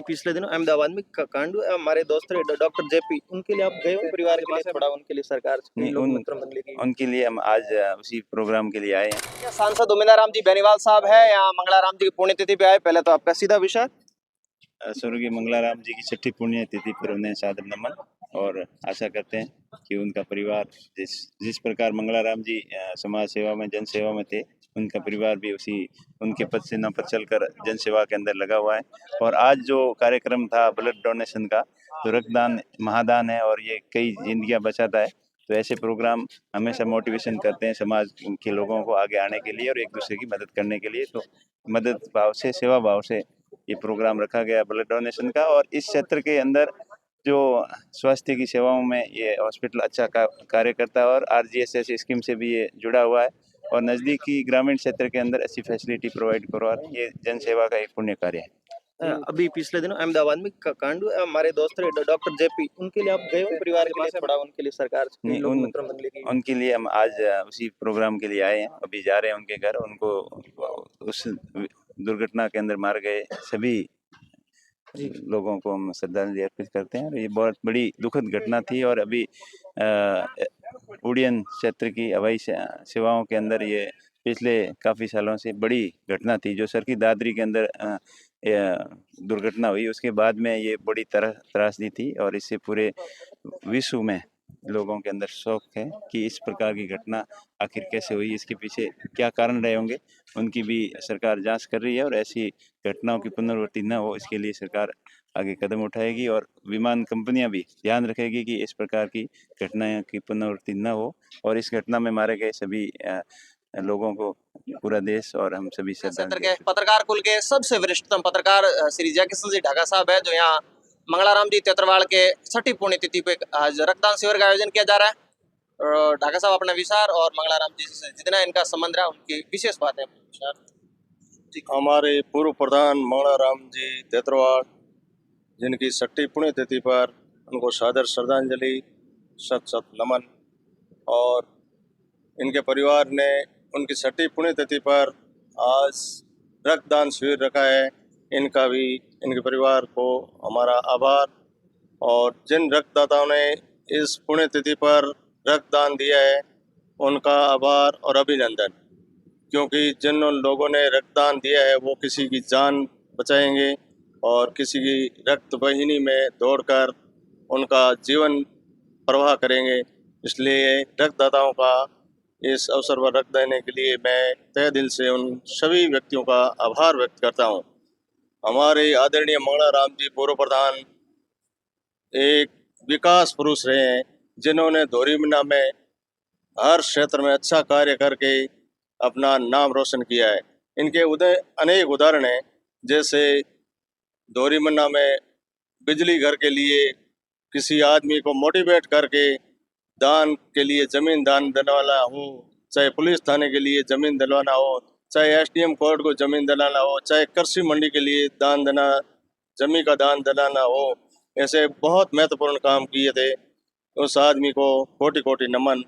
पिछले दिनों अहमदाबाद में कांड हुआ, हमारे दोस्त डॉक्टर जेपी, उनके लिए आप गए हो? परिवार के लिए थोड़ा उनके लिए सरकार से नहीं, लोग मित्र मंडली की उनके लिए हम आज उसी प्रोग्राम के लिए आए हैं। सांसद उमेंद्र जी बेनीवाल साहब है यहाँ मंगलाराम जी की पुण्यतिथि पे आए। पहले तो आपका सीधा विचार। स्वर्गीय मंगलाराम जी की छठी पुण्यतिथि पर उन्हें सादर नमन, और आशा करते हैं कि उनका परिवार जिस प्रकार मंगलाराम जी समाज सेवा में, जन सेवा में थे, उनका परिवार भी उसी उनके पद से न पर चलकर जन सेवा के अंदर लगा हुआ है। और आज जो कार्यक्रम था ब्लड डोनेशन का, तो रक्तदान महादान है और ये कई जिंदगियां बचाता है। तो ऐसे प्रोग्राम हमेशा मोटिवेशन करते हैं समाज के लोगों को आगे आने के लिए और एक दूसरे की मदद करने के लिए। तो मदद भाव से, सेवा भाव से ये प्रोग्राम रखा गया ब्लड डोनेशन का। और इस क्षेत्र के अंदर जो स्वास्थ्य की सेवाओं में ये हॉस्पिटल अच्छा कार्य करता है और आरजीएसएस स्कीम से भी ये जुड़ा हुआ है और नज़दीकी ग्रामीण क्षेत्र के अंदर ऐसी फैसिलिटी प्रोवाइड करवा रहे हैं। ये जन सेवा का एक पुण्य कार्य है। अभी पिछले दिनों अहमदाबाद में कांड हुआ, हमारे दोस्त डॉक्टर जेपी, उनके लिए आप गए हो? परिवार के लिए थोड़ा उनके लिए सरकार से नहीं, लोग मित्र मंडली की उनके लिए हम आज उसी प्रोग्राम के लिए आए हैं। अभी जा रहे हैं उनके घर। उनको उस दुर्घटना के अंदर मार गए सभी लोगों को हम श्रद्धांजलि अर्पित करते हैं। और ये बहुत बड़ी दुखद घटना थी और अभी उड़ियन क्षेत्र की हवाई सेवाओं के अंदर ये पिछले काफ़ी सालों से बड़ी घटना थी। जो सरकी दादरी के अंदर दुर्घटना हुई, उसके बाद में ये बड़ी त्रासदी थी और इससे पूरे विश्व में लोगों के अंदर शौक है कि इस प्रकार की घटना आखिर कैसे हुई, इसके पीछे क्या कारण रहे होंगे। उनकी भी सरकार जांच कर रही है और ऐसी घटनाओं की पुनरावृत्ति न हो, इसके लिए सरकार आगे कदम उठाएगी और विमान कंपनियां भी ध्यान रखेगी कि इस प्रकार की घटनाओं की पुनरावृत्ति न हो। और इस घटना में मारे गए सभी लोगों को पूरा देश और हम सभी पत्रकार कुल के सबसे वरिष्ठतम पत्रकार श्री जयकिशन जी ढाका साहब है, जो यहाँ मंगलाराम जी तेतरवाल के छठी पुण्यतिथि पे आज रक्तदान शिविर का आयोजन किया जा रहा है। ढाका साहब अपने विचार और मंगलाराम जी से जितना इनका संबंध रहा उनकी विशेष बात है। हमारे पूर्व प्रधान मंगलाराम जी तेतरवाल, जिनकी छठी पुण्यतिथि पर उनको सादर श्रद्धांजलि, सत सत नमन। और इनके परिवार ने उनकी छठी पुण्यतिथि पर आज रक्तदान शिविर रखा है। इनका भी, इनके परिवार को हमारा आभार। और जिन रक्तदाताओं ने इस पुण्यतिथि पर रक्तदान दिया है उनका आभार और अभिनंदन, क्योंकि जिन लोगों ने रक्तदान दिया है वो किसी की जान बचाएंगे और किसी की रक्त वाहिनी में दौड़कर उनका जीवन प्रवाह करेंगे। इसलिए रक्तदाताओं का इस अवसर पर रक्त देने के लिए मैं तहे दिल से उन सभी व्यक्तियों का आभार व्यक्त करता हूं। हमारे आदरणीय मंगलाराम जी पूर्व प्रधान एक विकास पुरुष रहे हैं, जिन्होंने धोरीमन्ना में हर क्षेत्र में अच्छा कार्य करके अपना नाम रोशन किया है। इनके अनेक उदाहरण हैं, जैसे धोरीमन्ना में बिजली घर के लिए किसी आदमी को मोटिवेट करके दान के लिए जमीन दान देने वाला हो, चाहे पुलिस थाने के लिए जमीन दिलवाना हो, चाहे एसडीएम कोर्ट को जमीन दिलाना हो, चाहे कृषि मंडी के लिए दान देना, जमीन का दान दिलाना हो, ऐसे बहुत महत्वपूर्ण काम किए थे। उस आदमी को कोटि कोटि नमन,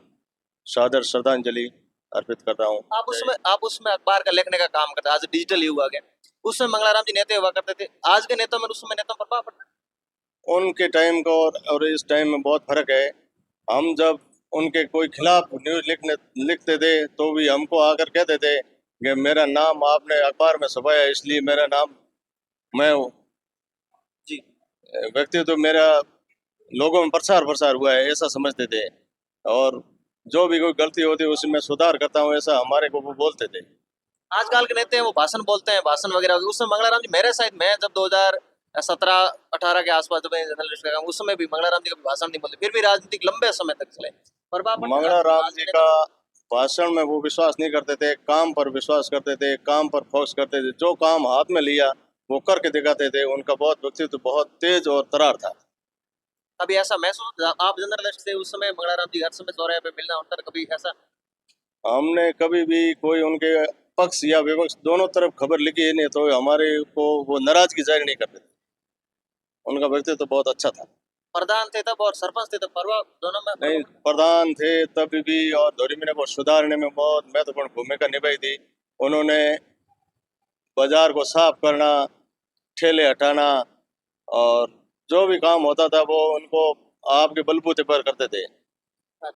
सादर श्रद्धांजलि अर्पित करता हूँ। आप उसमें अखबार का लिखने का काम करते, आज डिजिटल युग आ गया। उस समय मंगलाराम जी नेता हुआ करते थे, आज के नेता में उस समय नेता प्रभाव पड़ता है। उनके टाइम का और इस टाइम में बहुत फर्क है। हम जब उनके कोई खिलाफ न्यूज लिखते थे तो भी हमको आकर कहते थे कि मेरा नाम आपने अखबार में छपाया, इसलिए मेरा नाम, मैं जी व्यक्तित्व तो मेरा लोगों में प्रसार हुआ है, ऐसा समझते थे। और जो भी कोई गलती होती है उसमें सुधार करता हूँ, ऐसा हमारे को वो बोलते थे। आजकल के नेता हैं वो भाषण बोलते हैं, भाषण वगैरह। उस समय मंगलाराम जी, मेरे साथ मैं जब 2017-18 के आसपास जब जर्नलिस्ट का काम, उस समय भी मंगलाराम जी का भाषण नहीं बोलते, फिर भी राजनीतिक लंबे समय तक चले। मंगलाराम जी का भाषण में वो विश्वास नहीं करते थे, काम पर विश्वास करते थे, काम पर फोकस करते थे। जो काम हाथ में लिया वो करके दिखाते थे। उनका बहुत व्यक्तित्व बहुत तेज और तरार था। कभी ऐसा महसूस आप जर्नलिस्ट से उस समय मंगलाराम जी हर समय चौराहे पे मिलना उनका, कभी ऐसा? हमने कभी भी कोई उनके पक्ष या विपक्ष दोनों तरफ खबर लिखी है नहीं, तो हमारे को वो नाराजगी जाहिर नहीं करते थे। उनका व्यक्तित्व तो बहुत अच्छा था। प्रधान थे तब और सरपंच थे तब, परवा दोनों में? नहीं, प्रधान थे तब भी और धोरीमन्ना को सुधारने में बहुत महत्वपूर्ण भूमिका निभाई थी। उन्होंने बाजार को साफ करना, ठेले हटाना, और जो भी काम होता था वो उनको आपके बलबूते पर करते थे।